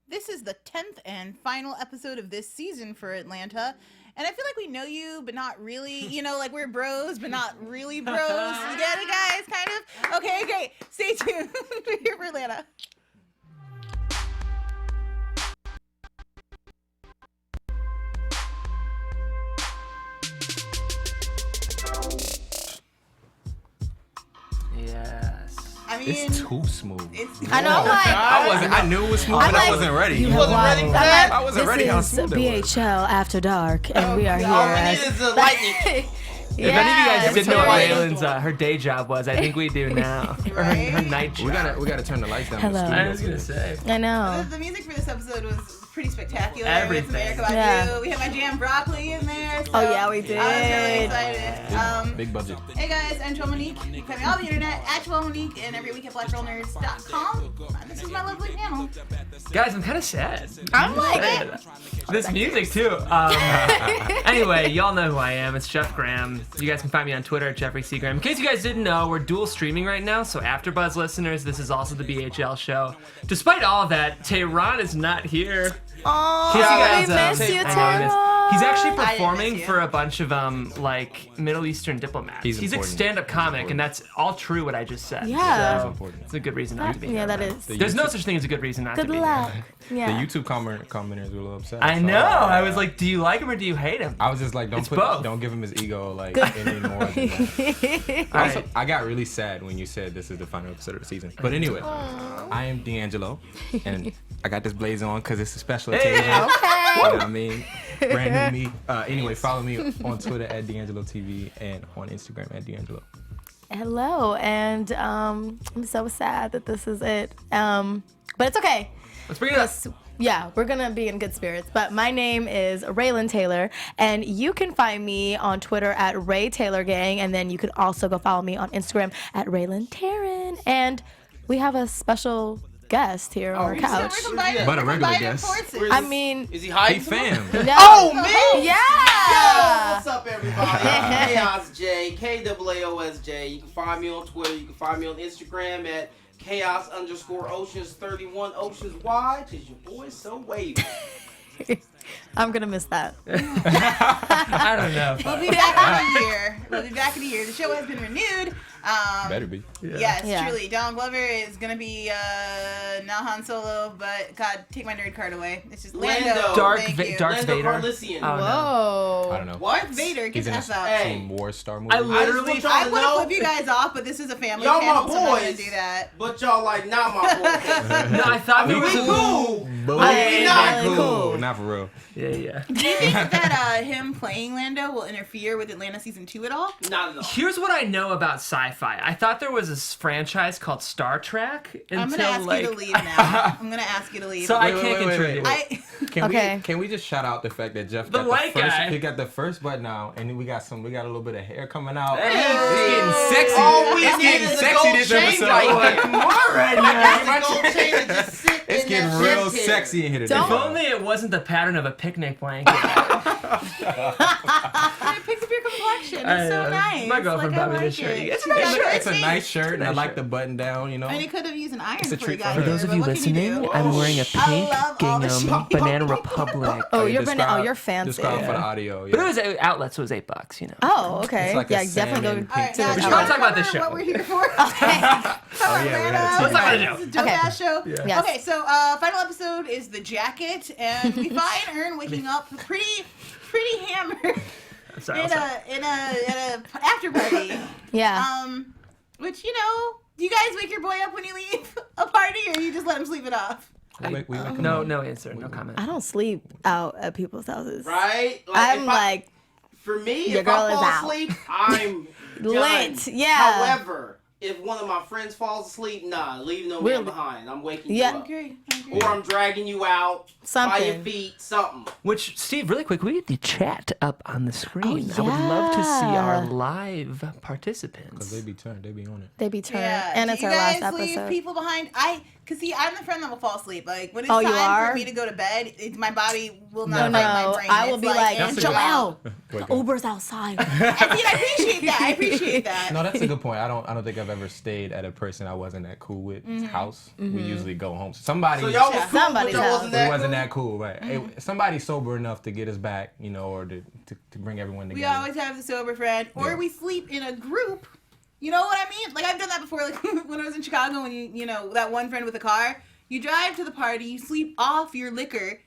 This is the 10th and final episode of this season for Atlanta. And I feel like we know you, but not really. You know, like we're bros, but not really bros. You get it, guys? Kind of? Okay, great. Stay tuned. We're here for Atlanta. Yes. I mean, It's too smooth. I know, I knew it was smooth, but I wasn't ready. You wasn't ready for that? I wasn't ready how smooth it was. BHL After Dark, and we are here. All we need is a lightning. If any of you guys didn't know what right. Raylan's her day job was, I think we do now. Or her night job. We gotta turn the lights down. Hello. In the studio I was gonna say. I know. The music for this episode was pretty spectacular. Everything. We had some Erica Badu. We had my jam Broccoli in there. So Oh, yeah, we did. I was really excited. Big budget. Hey guys, I'm Joelle Monique. You can find me on the internet at Joelle Monique and every week at blackgirlnerds.com. This is my lovely panel. Guys, I'm kind of sad. I'm like, This music too. Anyway, y'all know who I am. It's Jeff Graham. You guys can find me on Twitter at Jeffrey C. Graham. In case you guys didn't know, we're dual streaming right now. So AfterBuzz listeners, this is also the BHL show. Despite all of that, Tehran is not here. Oh, In case you we guys, miss you, I know we missed- Tara. He's actually I didn't performing miss you. for a bunch of like Middle Eastern diplomats. He's a important. stand-up comic, and that's all true what I just said. Yeah. So Important. it's a good reason not to be here. Yeah, that is. There's no such thing as a good reason not to Good be luck. here. The Yeah. YouTube commenters were a little upset. I so, know. I was like, do you like him or do you hate him? I was just like, It's both. don't give him his ego like any more than that. All Also, right. I got really sad when you said this is the final episode of the season. But anyway, I am DeAnJilo, and I got this blaze on because it's a special occasion. You know what I mean? Brand new me. Anyway, follow me on Twitter at DeAnJiloTV and on Instagram at DeAnJilo. Hello, and I'm so sad that this is it. But it's okay. Let's bring it up. Yeah, we're gonna be in good spirits. But my name is Rhelin Taylor, and you can find me on Twitter at Ray Taylor Gang, and then you can also go follow me on Instagram at Rhelin Taryn. And we have a special guest here on our couch. But a regular guest. I mean, Is he Hey hiding? fam. no. Oh, me? Yeah. Yo, what's up, everybody? Chaos J, KAAOSJ. You can find me on Twitter. You can find me on Instagram at Chaos_Oceans31 Oceans wide, because your boy's so wavy. I'm gonna miss that. I don't know. We'll be back in a year. The show has been renewed. Better be. Yes, Yeah. truly. Donald Glover is going to be not Han Solo, but God, take my nerd card away. It's just Lando. Lando. Darth Thank Va- you. Darth Lando Vader. Calrissian. Oh, no. Whoa. I don't know. What? Vader, He's get in the F out. Hey. some War Star movie. I literally. I just want I y'all would to know, flip you guys off, but this is a family y'all channel, my so I'm not going boys, to do that. but y'all like not my boys. No, I thought I mean, we we were cool. But Hey, not really cool. Not for real. Yeah, yeah. Do you think that him playing Lando will interfere with Atlanta Season 2 at all? Not at all. Here's what I know about sci-fi. I thought there was this franchise called Star Trek until I'm going to ask like. you to leave now. I'm going to ask you to leave. So I Wait, can't wait, wait, contribute. wait. I Okay. Can we just shout out the fact that Jeff The got white the first, guy. he got the first button out, and then we got a little bit of hair coming out. Hey. It's getting sexy. All we It's need getting is a sexy gold this chain episode. right here. Come on, right That's now. a gold chain to just sit It's in getting that real chest hair. sexy in here today. If only it wasn't the pattern of a picnic blanket. it picks up your complexion. It's so nice. My girlfriend Like, I bought me like this shirt. it. It's It's a nice shirt. It's a nice shirt, and I Nice like shirt. the button down, you know. I mean, it could have used an iron It's a before you treat got for here. those but what can you do? I'm wearing a I pink love all the gingham shit. Banana Republic. Oh, Describe- you're fancy. Describe for the audio. Yeah. But it was outlets was $8, you know. Oh, okay. It's like yeah, a definitely salmon go. All right, pink now, tip. We now should talk about remember this show. What we're here for. Oh, yeah, we had a Let's talk about the show. It's a dope Okay. ass show. Yes. Okay, so final episode is the jacket, and we find Ern waking up pretty hammered I'm sorry. in a after party. Yeah. Which do you guys wake your boy up when you leave a party, or you just let him sleep it off? No answer. No comment. I don't sleep out at people's houses. Right? I'm if like for me, your if girl I is fall out. asleep, I'm lit. done. Yeah. However, if one of my friends falls asleep, nah, leave no man behind. I'm waking Yeah. you up. Okay. Or I'm dragging you out by your Something. feet, something. Which, Steve, really quick, we get the chat up on the screen. Oh, I would love to see our yeah. live participants. Because they be turned, they be on it. They be turned. Yeah. And Do it's you our last guys leave episode. people behind? Cause see, I'm the friend that will fall asleep. Like when it's Oh, you time are? for me to go to bed, my body will No, not fight my no. brain. I will It's be like, That's a good- Joelle, Wake the up. Uber's outside. I appreciate that. I appreciate that. No, that's a good point. I don't think I've I've ever stayed at a person I wasn't that cool with house. We usually go home. Somebody. So y'all was cool, Somebody's but y'all house. wasn't We that wasn't cool? that cool, right? Somebody sober enough to get us back, or to bring everyone together. We always have the sober friend, or Yeah. we sleep in a group. You know what I mean? Like, I've done that before. Like, when I was in Chicago, when you know, that one friend with a car, you drive to the party, you sleep off your liquor,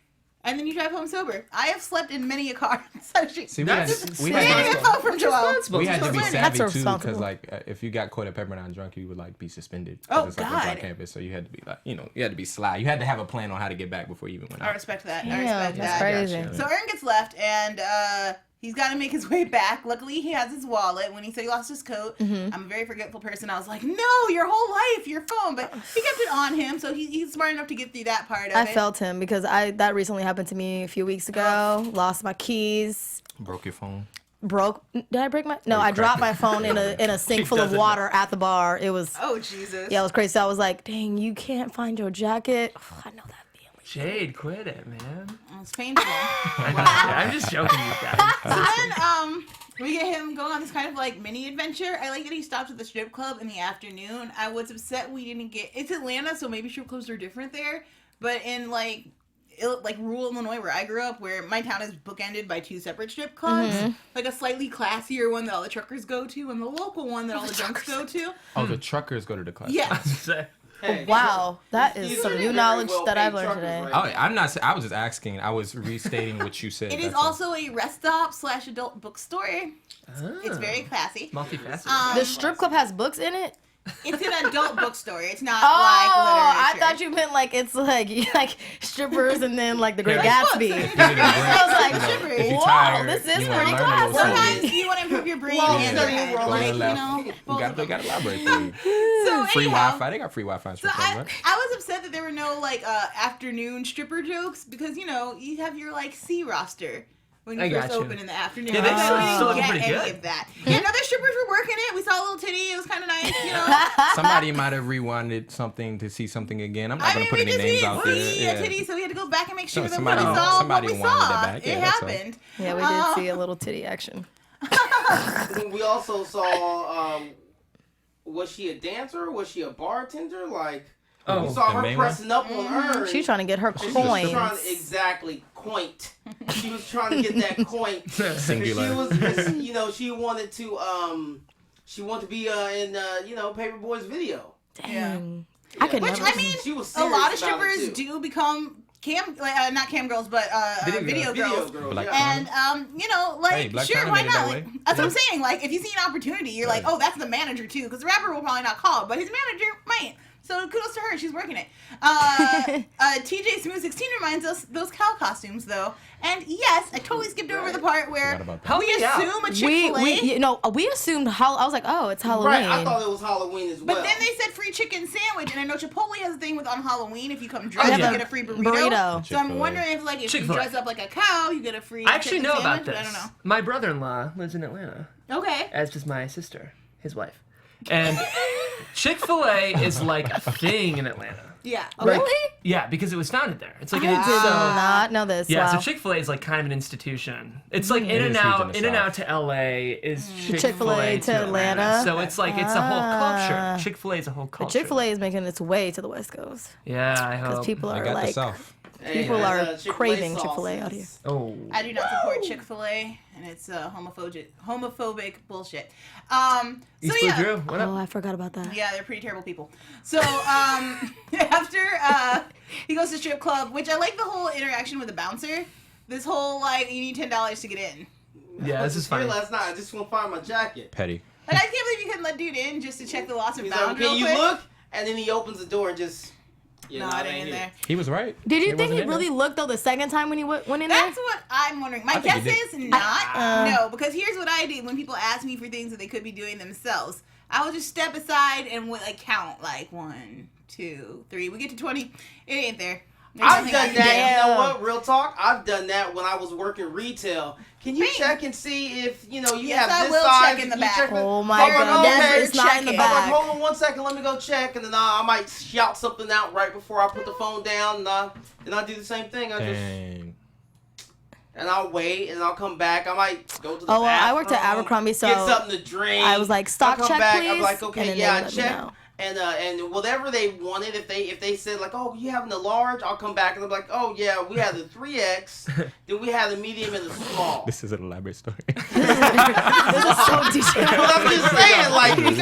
and then you drive home sober. I have slept in many a car. So See, That's we Maybe had, info from Joelle. we had to be That's savvy too, responsible. because like if you got caught at Pepperdine drunk, you would like be suspended. Oh, 'Cause it's like a God. drunk campus, so you had to be like, you had to be sly. You had to have a plan on how to get back before you even went I out. respect that. I Damn, respect that's that. crazy. Gotcha. So Aaron gets left, and he's got to make his way back. Luckily, he has his wallet. When he said he lost his coat, I'm a very forgetful person. I was like, no, your whole life, your phone. But he kept it on him, so he's smart enough to get through that part of I it. felt him because that recently happened to me a few weeks ago. Lost my keys. Broke your phone. Did I break my? No, you I dropped my cracked phone in a sink She full of doesn't water at the bar. It was Oh, Jesus. yeah, it was crazy. So I was like, dang, you can't find your jacket. I know that feeling. Jade, quit it, man. It's painful. I'm just joking, you guys. So then, we get him going on this kind of like mini adventure. I like that he stopped at the strip club in the afternoon. I was upset we didn't get. It's Atlanta, so maybe strip clubs are different there. But in like rural Illinois, where I grew up, where my town is bookended by two separate strip clubs, like a slightly classier one that all the truckers go to, and the local one that all the drunks go to. Oh, the truckers go to the class. Yeah. Hey, Wow, that is these are some very new knowledge that I've well-paid learned today. truckers right I'm not. I was just asking. I was restating what you said. It is that's all. also a rest stop / adult bookstore. It's very classy. Multifaceted. The strip club has books in it. It's an adult bookstore. It's not Oh, like I literature. thought you meant like it's like strippers and then like the Great Yeah. Gatsby. If you need a break, I was like, if you're whoa, tired, this is you wanna pretty learn a little classy. something. Sometimes you want to improve your brain Well, and yeah. your head, Go to like, the you left. know. They got a library for you. So Free anyhow, Wi-Fi. They got free Wi-Fi in So strip clubs, right? I was upset that there were no like afternoon stripper jokes because you have your like C roster when you I first got you. open in the afternoon. Yeah, they I still- didn't still looking get pretty any good. of that. Yeah, and other strippers were working it. We saw a little titty. It was kind of nice, you know. Somebody might have rewinded something to see something again. I'm not I gonna mean, put we any just names didn't out there. see a titty, so we had to go back and make sure that somebody- we saw somebody what we winded saw. it back. Yeah, It that's all. happened. Yeah, we did see a little titty action. We also saw, was she a dancer? Was she a bartender? Like, Oh, we saw the her main one? pressing up on her. She's trying to get her and she was coins. trying exactly, coint. She was trying to get that coint. Singular. She was, she wanted to be in, Paperboy's video. Dang. I could Which never. I mean, She was a lot of serious about it, strippers too. do become not cam girls, but video girls. Black And like Hey, Black sure, China why made it that not? way. Like, that's what I'm saying. Like, if you see an opportunity, you're like, oh, that's the manager too, because the rapper will probably not call, but his manager might. So kudos to her, she's working it. TJ Smooth 16 reminds us those cow costumes though, and yes, I totally skipped over the part where Forgot about that. we Help me out. assume a Chick-fil-A. we assumed I was like, oh, it's Halloween. Right, I thought it was Halloween as well. But then they said free chicken sandwich, and I know Chipotle has a thing with on Halloween if you come dressed, yeah. you get a free burrito. Burrito. So I'm Chick-fil-A. wondering if you Chick-fil-A. dress up like a cow, you get a free. I actually chicken know about sandwich, this. I don't My brother-in-law lives in Atlanta, know. Okay. as does my sister, his wife. And Chick-fil-A is like a thing in Atlanta. Yeah. Really? Yeah, because it was founded there. It's like I did not know this. Yeah, wow. so Chick-fil-A is like kind of an institution. It's like in It and is out, huge in in the and South. out to LA is Chick-fil-A, Chick-fil-A to Atlanta. So it's like it's a whole culture. Chick-fil-A is a whole culture. Chick-fil-A is making its way to the West Coast Yeah, I because hope. people I are got the like, South. people and, are Chick-fil-A craving sauces. Chick-fil-A out here. Oh. I do not support Chick-fil-A, and it's homophobic bullshit. East So Blue yeah. Drew, what Oh, up? I forgot about that. Yeah, they're pretty terrible people. So, after he goes to strip club, which I like the whole interaction with the bouncer. This whole, like, you need $10 to get in. Yeah, this is funny. Here last night, I just want to find my jacket. Petty. Like, I can't believe you couldn't let dude in just to check the loss and He's bound like, can real you quick. look? And then he opens the door and just... No, it ain't in there. He was right. Did you He think wasn't he in really looked though the second time when he went in there? That's what I'm wondering. My I think guess he did. is not. No, because here's what I do when people ask me for things that they could be doing themselves. I will just step aside and count like 1, 2, 3. We get to 20. It ain't there. There's I've nothing I done can that. do. You know what? Real talk. I've done that when I was working retail. Can you Bing. check and see if you Yes, have I this will size? check in the Can you back. check Oh it? my I'm like, God, okay, it's not in the checking. I'm like, back. hold on 1 second, let me go check, and then I might shout something out right before I put the phone down, and I do the same thing. I just Dang. and I'll wait, and I'll come back. I might go to the bathroom. I worked at Abercrombie, so get something to drink. I was like, stock I'll come check, back, please. I'm like, and okay, then yeah, they let me check. know. And whatever they wanted, if they said like, oh, you having the large, I'll come back and I'm like, oh yeah, we had the 3X, then we had the medium and the small. This is an elaborate story. This is so detailed. But I'm just saying, like, you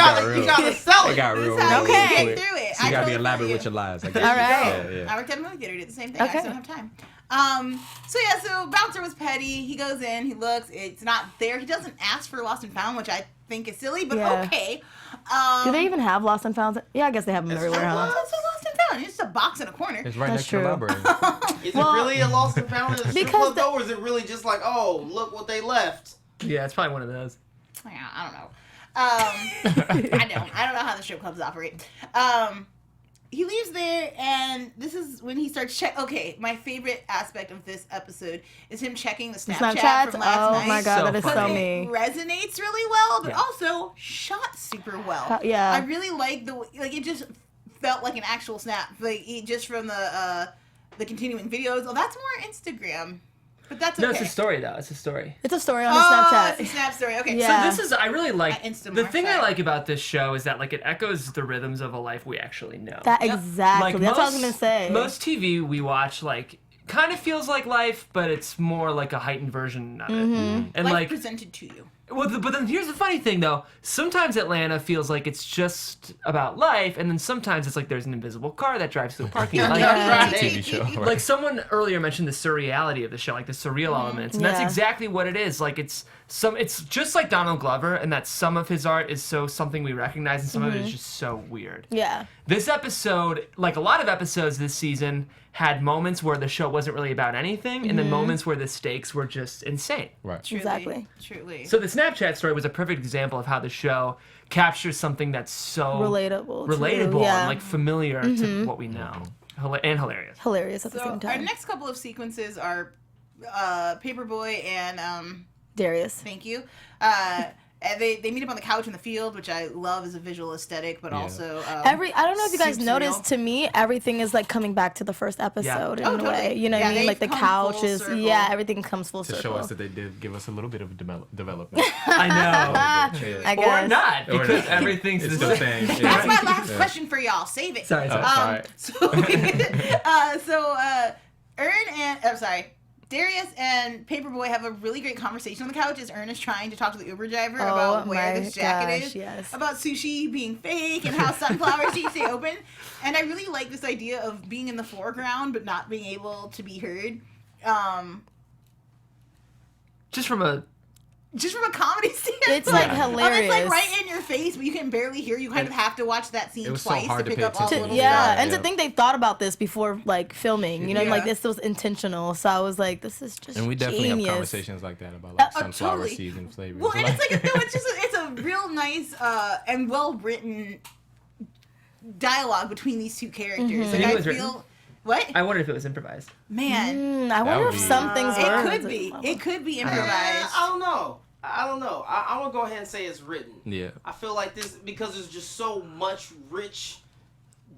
gotta sell It it. got real. That's how real you quick. get through it. So you gotta be totally elaborate feel with your lies. I guess. All right. Yeah. I worked at a movie theater, did the same thing. Okay. I just don't have time. So Bouncer was petty. He goes in, he looks, it's not there. He doesn't ask for Lost and Found, which I think is silly, but Yeah. okay. Do they even have Lost and Found? Yeah, I guess they have them everywhere, huh? What's a Lost and Found? It's just a box in a corner. It's right That's next to the true. library. Is Well, it really a lost and found in a strip because club the- though, or is it really just like, oh, look what they left? Yeah, it's probably one of those. Yeah, I don't know. I don't know how the strip clubs operate. He leaves there, and this is when he starts Okay, my favorite aspect of this episode is him checking the Snapchat Snapchats? from last Oh night. my god, So that is so funny. me. It resonates really well, but Yeah. also shot super well. Yeah. I really like it just felt like an actual snap, just from the continuing videos. Oh, that's more Instagram, but that's okay. No, it's a story though. It's a story. It's a story on his Oh, Snapchat. it's a snap story. Okay, Yeah. So this is I really like Instant the thing I Mark like about this show is that like it echoes the rhythms of a life we actually know. That Yep. exactly. Like That's what I was gonna say. Most TV we watch like kind of feels like life, but it's more like a heightened version of it. And life like, presented to you. but then here's the funny thing though. Sometimes Atlanta feels like it's just about life, and then sometimes it's like there's an invisible car that drives through the parking lot. Like, Yeah. It's a TV show. Right? like someone earlier mentioned the surreality of the show, like the surreal elements, and that's Yeah. exactly what it is. Like it's just like Donald Glover, and that some of his art is so something we recognize, and some of it is just so weird. Yeah. This episode, like a lot of episodes this season, had moments where the show wasn't really about anything, and then moments where the stakes were just insane. Right. Truly, Exactly. Truly. So the Snapchat story was a perfect example of how the show captures something that's so Relatable. relatable Yeah. and like familiar to what we know, and hilarious. Hilarious at the So same our time. next couple of sequences are Paperboy and Darius. thank you. And they meet up on the couch in the field, which I love as a visual aesthetic, but Yeah. also I don't know if you guys super noticed, surreal. to me, everything is like coming back to the first episode in Oh, a totally. way. You know what Yeah, I mean? Like the they've come full couch is, circle. yeah, everything comes full To circle. show us that they did give us a little bit of development. I know. I Or guess. not, Or because not. everything's It's the the same. same. That's Yeah. my last Yeah. question for y'all. Save it. Sorry. Darius and Paperboy have a really great conversation on the couch as Ern is trying to talk to the Uber driver Oh about where my this jacket gosh, is, yes. about sushi being fake and how sunflower seeds stay open. And I really like this idea of being in the foreground but not being able to be heard. Just from a Just from a comedy standpoint. It's like It's hilarious. like right in your face, but you can barely hear. You kind of have to watch that scene It was so twice hard to to pick pay up all the attention little to. Yeah, stuff. and to think they thought about this before like filming, you know, Yeah. like this was intentional. So I was like, this is just And we definitely genius. have conversations like that about like sunflower totally. seeds and flavors. Well, and it's like it's a real nice and well written dialogue between these two characters. Mm-hmm. Like You think it I was feel written? what I wondered if it was improvised. man. I wonder would if be- some things It were. could be. It could be I improvised. don't know. I'm gonna go ahead and say it's written. Yeah. I feel like this because there's just so much rich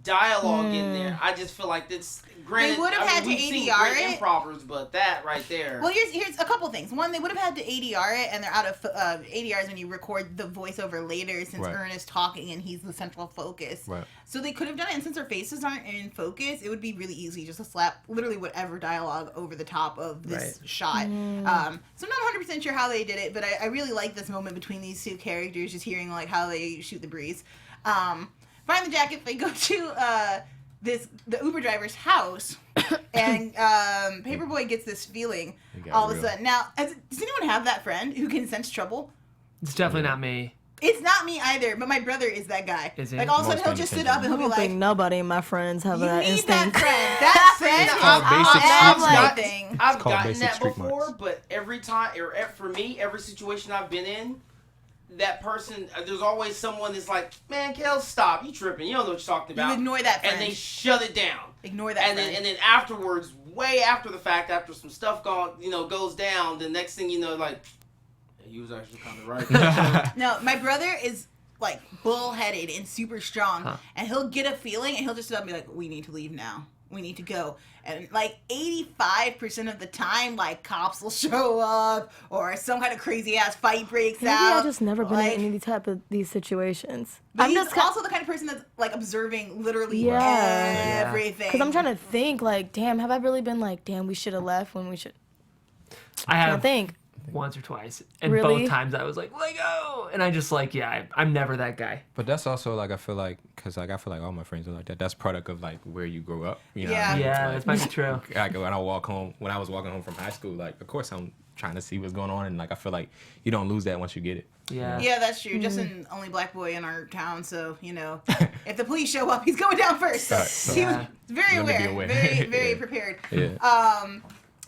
dialogue in there. I just feel like this. Granted, They would have had to we've seen ADR great it. improvers, but that right there. Well, here's a couple things. One, they would have had to ADR it, and they're out of ADRs when you record the voiceover later, since Right. Ern is talking and he's the central focus. Right. So they could have done it, and since their faces aren't in focus, it would be really easy just to slap literally whatever dialogue over the top of this Right. shot. So I'm not 100% sure how they did it, but I really like this moment between these two characters, just hearing like how they shoot the breeze. Find the jacket. They go to the Uber driver's house, and Paperboy gets this feeling It got all of a real. sudden. Now, does anyone have that friend who can sense trouble? It's definitely not me. It's not me either, but my brother is that guy. Is he? Like all of a sudden Most he'll just sit independent. up and I he'll don't be think like, nobody of my friends have "You that need instinct. that friend. That friend It's is called on basic everything." I've called gotten basic that street before, marks. but every time, or for me, every situation I've been in, that person, there's always someone that's like, "Man, Kel, stop! You tripping? You don't know what you're talking You about." ignore that friend. and they shut it down. Ignore that And friend. then afterwards, way after the fact, after some stuff goes down, the next thing you know, like, "Hey, you was actually kind of right." No, my brother is like bullheaded and super strong, and he'll get a feeling and he'll just sit up and be like, "We need to leave now." we need to go. And like 85% of the time, like cops will show up or some kind of crazy ass fight breaks Maybe out. I just never been like, in any type of these situations. But I'm he's just also the kind of person that's like observing literally Yeah. everything. because I'm trying to think like, damn, have I really been like, damn, we should have left when we should? I I have think. once or twice, and Really? both times I was like, let go, and I just like, I'm never that guy. But that's also like I feel like because like I feel like all my friends are like that. That's product of like where you grew up. You know what I mean? Yeah, that might be true. Like when I was walking home from high school, like of course I'm trying to see what's going on, and like I feel like you don't lose that once you get it. Yeah. Yeah, that's true. Justin, only black boy in our town, so you know, if the police show up, he's going down first. So Right. he was Yeah. very Let me be aware, aware. very, very Yeah. prepared. Yeah.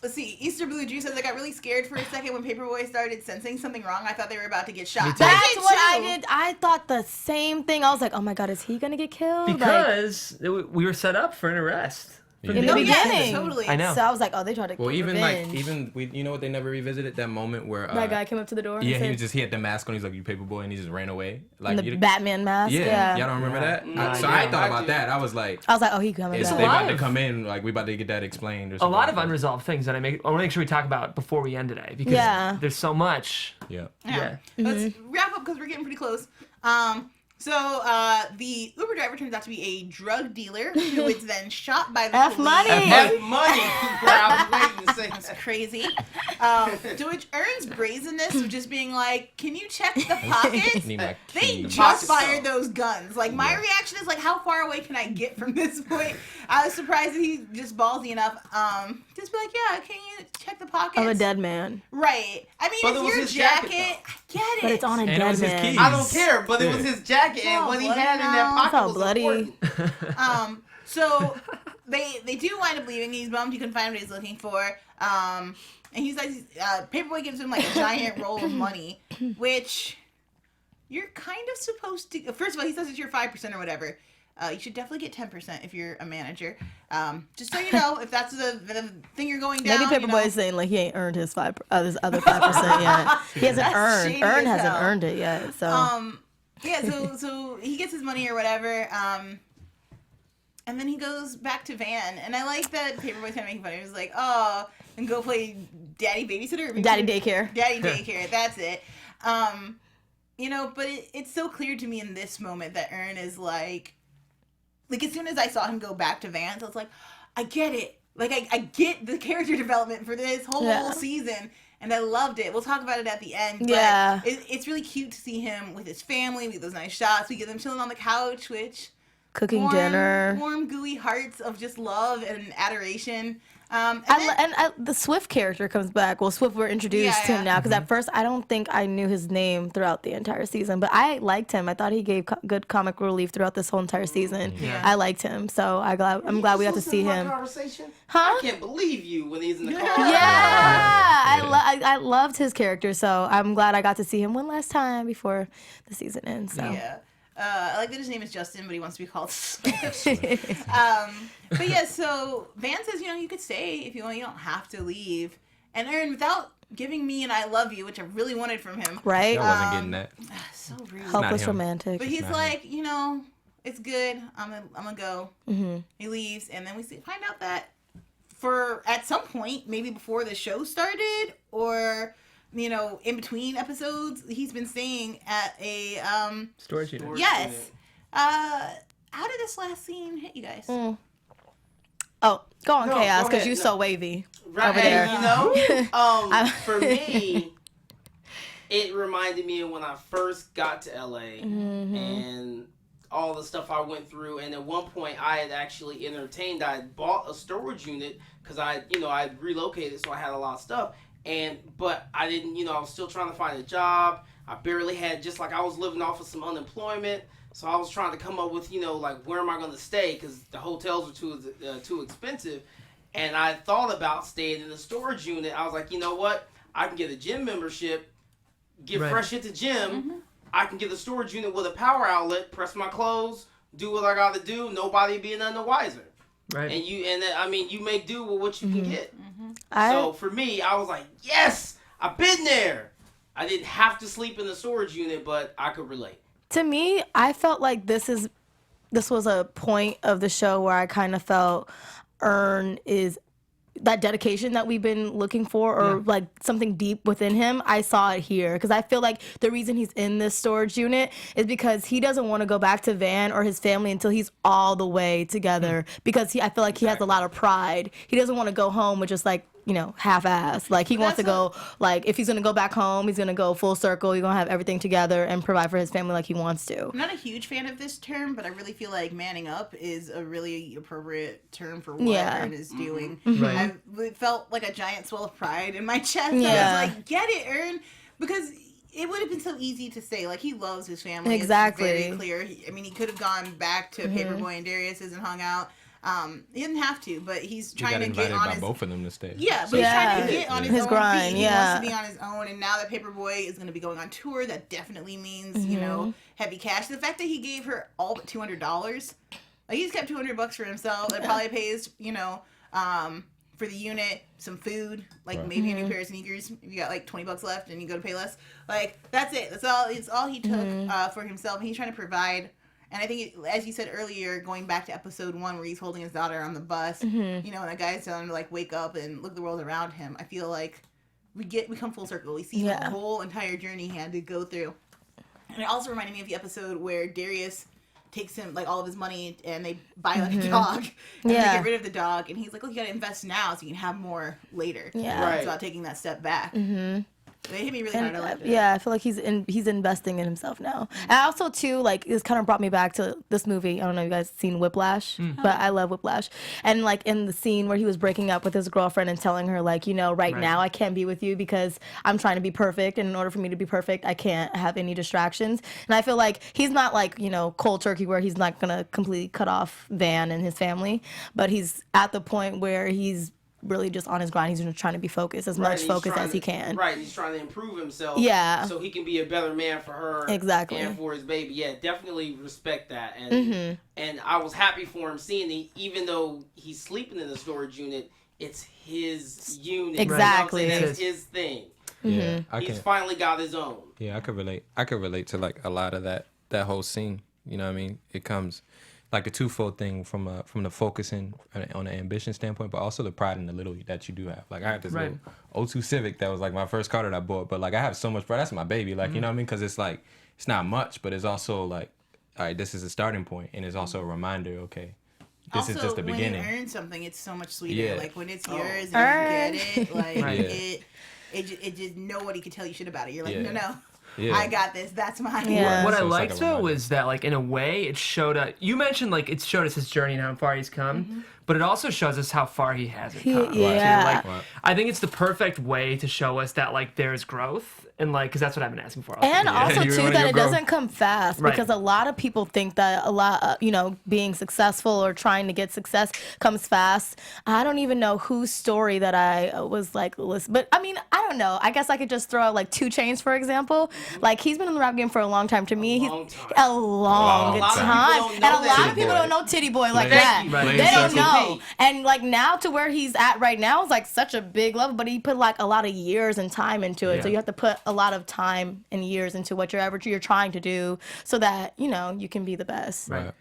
Let's see. Easter Blue Juice says I got really scared for a second when Paperboy started sensing something wrong. I thought they were about to get shot. Me too. That's did what I too. did. I thought the same thing. I was like, oh my god, is he gonna get killed? Like, Because we were set up for an arrest. Yeah. in the No, yeah, beginning. totally. I know. So I was like, oh, they tried to Well, get even revenge. you know what they never revisited that moment where That guy came up to the door. and yeah, said, he had the mask on. He's like, "You Paperboy," and he just ran away. Like and the you- Batman mask. Yeah, y'all don't remember Yeah. that? No, So I I do. thought I about do. that. I was like, I was like, oh, he coming is back. they lot about to of- come in? Like we about to get that explained or A something? lot of unresolved things that I want to make sure we talk about before we end today because Yeah. there's so much. Yeah. Yeah. Mm-hmm. Let's wrap up because we're getting pretty close. So the Uber driver turns out to be a drug dealer who is then shot by the F police. money. F money. I was waiting to say that. Crazy. To which Ern's brazenness of just being like, "Can you check the pockets?" Need my They keys. just Pockets, fired though. those guns. Like my Yeah. reaction is like, how far away can I get from this point? I was surprised that he's just ballsy enough. Just be like, yeah, can you check the pockets? Of a dead man. Right. I mean, But it's it was your his jacket, jacket. I get it. But it's on a And it dead was his man. keys. I don't care, but it was Yeah. his jacket, and Oh, what he bloody had in that now. pocket It's all was bloody. important. So they do wind up leaving. He's bummed he couldn't find what he's looking for. And he's like, Paperboy gives him like a giant roll of money, which you're kind of supposed to. First of all, he says it's your 5% or whatever. You should definitely get 10% if you're a manager. Just so you know, if that's the thing you're going down. Maybe Paperboy is saying like he ain't earned his his other 5% yet. He hasn't That's earned. shady Ern as hasn't hell. earned it yet. So Yeah, so he gets his money or whatever, and then he goes back to Van, and I like that Paperboy's kind of making fun of him. He was like, oh, and go play daddy babysitter? Or daddy daycare. Daddy daycare, that's it. You know, but it's so clear to me in this moment that Ern is like as soon as I saw him go back to Vans, I was like, I get it. Like, I get the character development for this whole season, and I loved it. We'll talk about it at the end. But Yeah. it's really cute to see him with his family. We get those nice shots. We get them chilling on the couch, which Cooking dinner. warm, gooey hearts of just love and adoration. The Swift character comes back. Well, Swift, we're introduced to him now because at first I don't think I knew his name throughout the entire season, but I liked him. I thought he gave good comic relief throughout this whole entire season. Yeah. I liked him, so I'm glad we got to Listen see my him. Conversation? Huh? I can't believe you when he's in the car. Yeah, I loved his character, so I'm glad I got to see him one last time before the season ends. So. Yeah. I like that his name is Justin, but he wants to be called Swift. But yeah, so Van says, you could stay if you want. You don't have to leave. And Ern, without giving me an I love you, which I really wanted from him. Right? I wasn't getting that. So rude. Hopeless him. romantic. But he's not like, it's good. I'm gonna go. Mm-hmm. He leaves, and then we find out that at some point, maybe before the show started, or in between episodes, he's been staying at a Storage unit. yes. How did this last scene hit you guys? Oh, go on, No, Chaos, go because ahead. you No. so wavy. Right, Over there. for me, it reminded me of when I first got to LA and all the stuff I went through. And at one point, I had actually entertained. I had bought a storage unit because I relocated, so I had a lot of stuff. But I didn't, I was still trying to find a job. I barely had, just like I was living off of some unemployment. So I was trying to come up with, where am I going to stay? Because the hotels were too expensive. And I thought about staying in the storage unit. I was like, you know what? I can get a gym membership, get Right. fresh at the gym. I can get a storage unit with a power outlet, press my clothes, do what I got to do. Nobody be none the wiser. Right. And you make do with what you can get. I, So for me, I was like, yes, I've been there. I didn't have to sleep in the storage unit, but I could relate. to me, I felt like this was a point of the show where I kind of felt earn is that dedication that we've been looking for, or like something deep within him. I saw it here because I feel like the reason he's in this storage unit is because he doesn't want to go back to Van or his family until he's all the way together, because I feel like he has a lot of pride. He doesn't want to go home with just like, you know, half-assed. Like, he wants to go, like, if he's going to go back home, he's going to go full circle. He's going to have everything together and provide for his family like he wants to. I'm not a huge fan of this term, but I really feel like manning up is a really appropriate term for what Aaron is doing. Right. I felt like a giant swell of pride in my chest. Yeah. I was like, get it, Aaron? Because it would have been so easy to say, like, he loves his family. Exactly. It's very clear. He could have gone back to Paperboy and Darius's and hung out. He didn't have to, but he's trying to get on by his... both of them to stay. Yeah, but he's trying to get on his own grind, feet. He wants to be on his own, and now that Paperboy is going to be going on tour, that definitely means, you know, heavy cash. The fact that he gave her all but $200, like, he's kept $200 for himself. It probably pays, you know, for the unit, some food, like maybe a new pair of sneakers if you got like $20 left and you go to Payless. Like, that's it. That's all. It's all he took for himself. And he's trying to provide. And I think, as you said earlier, going back to episode 1 where he's holding his daughter on the bus, you know, and the guy's telling him to, like, wake up and look at the world around him. I feel like we come full circle. We see the whole entire journey he had to go through. And it also reminded me of the episode where Darius takes him, like, all of his money and they buy, like, a dog. And they get rid of the dog. And he's like, look, you got to invest now so you can have more later. Yeah. It's about taking that step back. They hit me really hard. I liked it. Yeah, I feel like he's investing in himself now. And also too, like, this kind of brought me back to this movie. I don't know if you guys seen Whiplash, but I love Whiplash. And like in the scene where he was breaking up with his girlfriend and telling her, like, you know, right now I can't be with you because I'm trying to be perfect, and in order for me to be perfect, I can't have any distractions. And I feel like he's not like, you know, cold turkey where he's not gonna completely cut off Van and his family, but he's at the point where he's really just on his grind. He's just trying to be focused, as much focused as he can. Right, he's trying to improve himself. Yeah. So he can be a better man for her. Exactly. And for his baby. Yeah, definitely respect that. And and I was happy for him seeing it, even though he's sleeping in the storage unit, it's his unit. Exactly. You know what I'm saying? It's his thing. Yeah, He's finally got his own. Yeah, I could relate to like a lot of that whole scene. You know what I mean? It comes like a twofold thing from the focusing on the ambition standpoint, but also the pride in the little that you do have. Like, I had this little 02 Civic that was like my first car that I bought, but like I have so much pride. That's my baby. Like, you know what I mean? Because it's like, it's not much, but it's also like, all right, this is a starting point, and it's also a reminder. Okay, this is just the beginning. When you earn something, it's so much sweeter. Yeah. Like when it's yours and you get it, like it just nobody could tell you shit about it. You're like, no. Yeah. I got this. That's mine. Yeah. What I So it's liked like a though reminder. was that, like, in a way, it showed us. You mentioned like it showed us his journey and how far he's come, but it also shows us how far he hasn't come. Yeah. Too. Like, I think it's the perfect way to show us that like there's growth, and like, because that's what I've been asking for. And also You too wanna that go it grow. doesn't come fast, because a lot of people think that you know, being successful or trying to get success comes fast. I don't even know whose story that I was like, listen, but I mean, I don't know. I guess I could just throw out like 2 Chainz, for example. Like, he's been in the rap game for a long time. To me, he's a long time. And a lot of people don't know Titty Boy like that. Right. They don't know. And like now to where he's at right now is like such a big level, but he put like a lot of years and time into it. So you have to put a lot of time and years into whatever you're trying to do so that, you know, you can be the best. Right. And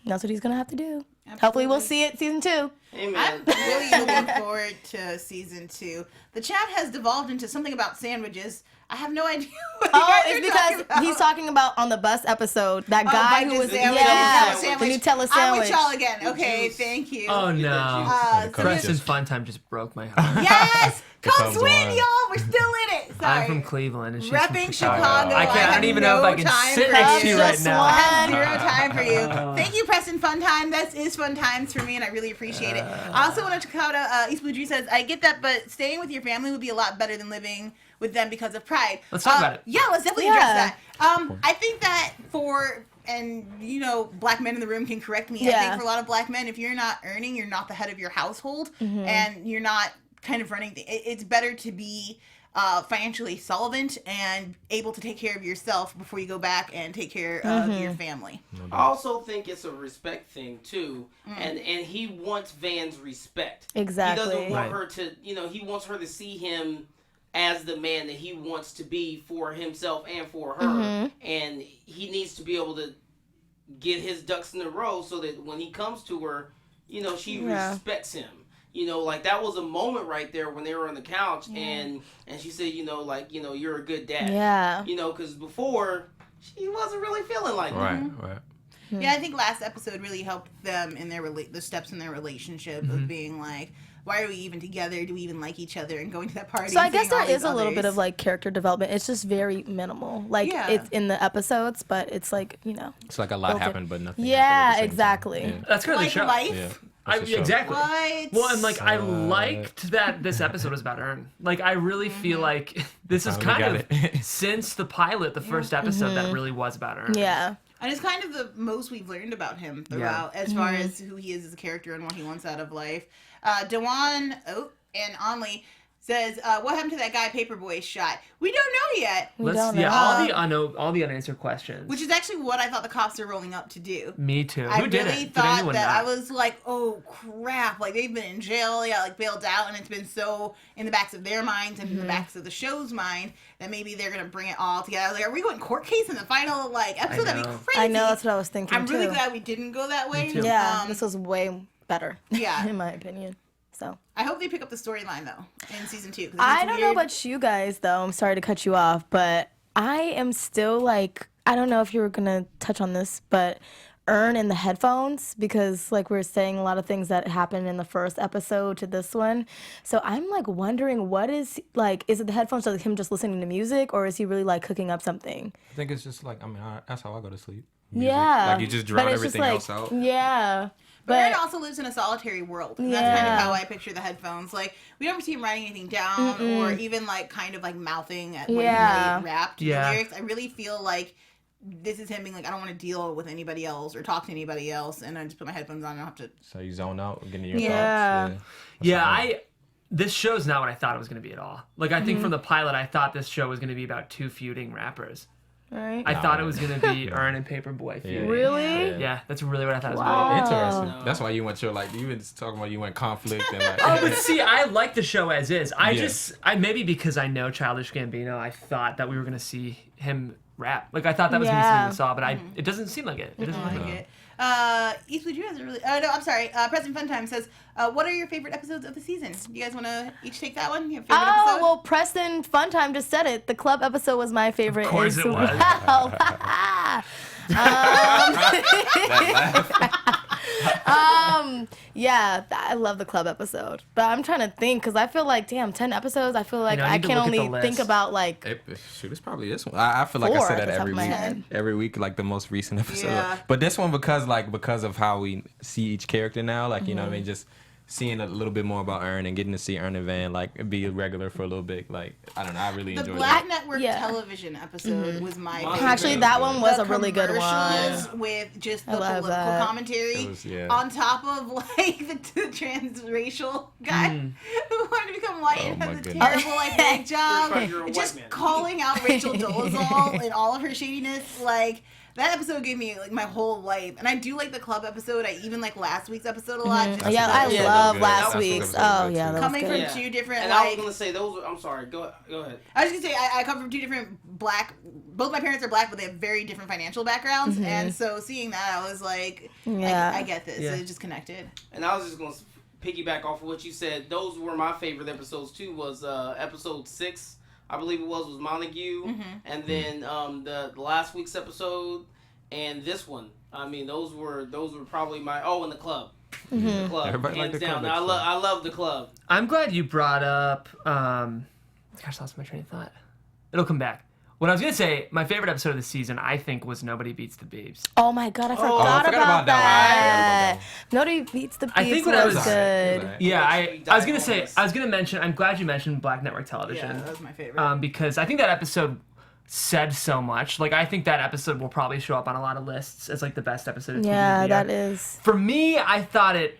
that's what he's going to have to do. Absolutely. Hopefully we'll see it season 2. Amen. I'm really looking forward to season 2. The chat has devolved into something about sandwiches. I have no idea what you guys It's are talking because about. he's talking about on the bus episode, that guy who was, the Nutella I'm sandwich. with y'all again. Okay, thank you. Oh no! Come Preston juice. Fun Time just broke my heart. Yes! Come Cubs swing, won. y'all. We're still in it. Sorry. I'm from Cleveland, and she's Repping from Chicago. I have don't even know if I can no time sit for next to you right just now. I have 0 time for you. Thank you, Preston Fun Time. That is fun times for me, and I really appreciate it. I also want to check out East Blue G says, I get that, but staying with your family would be a lot better than living with them because of pride. Let's talk about it. Yeah, let's definitely address that. I think that and you know, black men in the room can correct me. I think for a lot of black men, if you're not earning, you're not the head of your household, and you're not kind of running. It's better to be financially solvent and able to take care of yourself before you go back and take care of your family. I also think it's a respect thing too, and he wants Van's respect. Exactly. He doesn't want her to, you know, he wants her to see him as the man that he wants to be for himself and for her, and he needs to be able to get his ducks in a row so that when he comes to her, she respects him. Like that was a moment right there when they were on the couch and she said, you're a good dad. Yeah. Because before she wasn't really feeling like that. Right. Yeah, I think last episode really helped them in their the steps in their relationship of being like, why are we even together? Do we even like each other? And going to that party. So I guess there is a others. little bit of like character development. It's just very minimal. Like it's in the episodes, but it's like It's like a lot happened, but nothing. Yeah, happened at the same exactly. time. Yeah. That's kind of the like show. life. Yeah. Exactly. What? Well, and like I liked that this episode was about Ern. Like I really feel like this is Finally kind got of it. since the pilot, the first episode that really was about Ern. Yeah. And it's kind of the most we've learned about him throughout, as far as who he is as a character and what he wants out of life. DeAnJilo and Onley says, what happened to that guy Paperboy shot? We don't know yet. We don't know. all the unanswered questions. Which is actually what I thought the cops are rolling up to do. Me too. I Who did really it? Did thought anyone that not? I was like, oh crap, like they've been in jail, they got like bailed out, and it's been so in the backs of their minds and in the backs of the show's mind that maybe they're gonna bring it all together. I was like, are we going court case in the final episode? That'd be crazy. I know, that's what I was thinking I'm too. really glad we didn't go that way. Me too. Yeah, this was way better. Yeah. in my opinion. So I hope they pick up the storyline though in season 2. 'cause I don't know about you guys though. I'm sorry to cut you off, but I am still like, I don't know if you were gonna touch on this, but Ern in the headphones, because like we were saying a lot of things that happened in the first episode to this one. So I'm like wondering what is like, is it the headphones or him just listening to music, or is he really like cooking up something? I think it's just like, that's how I go to sleep. Yeah. Like you just drown But it's just, everything like, else out. Yeah. But Aaron also lives in a solitary world. And that's kind of how I picture the headphones. Like, we never see him writing anything down or even, like, kind of, like, mouthing at when he rapped the lyrics. I really feel like this is him being like, I don't want to deal with anybody else or talk to anybody else, and I just put my headphones on and I don't have to... So you zone out, getting your Yeah. thoughts. This show's not what I thought it was going to be at all. Like, I think from the pilot, I thought this show was going to be about two feuding rappers. Right. I thought it was going to be Ern and Paperboy feuding. Really? Yeah, that's really what I thought it was going to be. Interesting. That's why you went your, like, you were just talking about you went conflict and like. Oh, but see, I like the show as is. I maybe because I know Childish Gambino, I thought that we were going to see him rap. Like, I thought that was going to be something we saw, but it doesn't seem like it. It doesn't look like it. Eastwood, you hasn't really... no, I'm sorry. President Funtime says, what are your favorite episodes of the season? You guys want to each take that one? Your favorite episode? Well, Preston Funtime just said it. The club episode was my favorite. Of course it was. Well. Yeah, I love the club episode. But I'm trying to think, because I feel like, damn, 10 episodes, I feel like I need to can look at only the think list. about, like, Shoot, it's probably this one. I feel like I 4 said at that the top every of my week. head. Every week, like the most recent episode. Yeah. But this one because of how we see each character now, like you know what I mean, just seeing a little bit more about Ern and getting to see Ern and Van like be a regular for a little bit. Like I don't know, I really The enjoyed Black it. Network television episode was my favorite. Actually, that one was a really good Commercials one. with just the love political that. commentary It was, yeah. on top of like the transracial guy who wanted to become white Oh, and my has a goodness. terrible like big job. You're a white Just man. calling out Rachel Dolezal and all of her shadiness. Like that episode gave me like my whole life, and I do like the club episode. I even like last week's episode a lot. just Yeah, I because Yeah, love good. last Last week's. week's episode Oh, was yeah, good, that was coming good. from two different And I was like. gonna say those. I'm sorry. Go ahead. I was gonna say I come from two different black. Both my parents are black, but they have very different financial backgrounds, and so seeing that, I was like, Yeah. I get this. Yeah. It's just connected. And I was just gonna piggyback off of what you said. Those were my favorite episodes too. Was episode 6, I believe it was Montague, and then the last week's episode, and this one. I mean, those were probably my and the club. The club, Everybody liked hands the club down. I love the club. I'm glad you brought up. Gosh, I lost my train of thought. It'll come back. What I was gonna say, my favorite episode of the season, I think, was Nobody Beats the Beeps. Oh my god, I forgot, I forgot about about that. that. Nobody Beats the Beats. I think when I was- good. Yeah, Actually I was gonna say, died I was gonna mention. I'm glad you mentioned Black Network Television. Yeah, that was my favorite. Because I think that episode said so much. Like, I think that episode will probably show up on a lot of lists as like the best episode of TV. Yeah, of the year. that is. For me, I thought it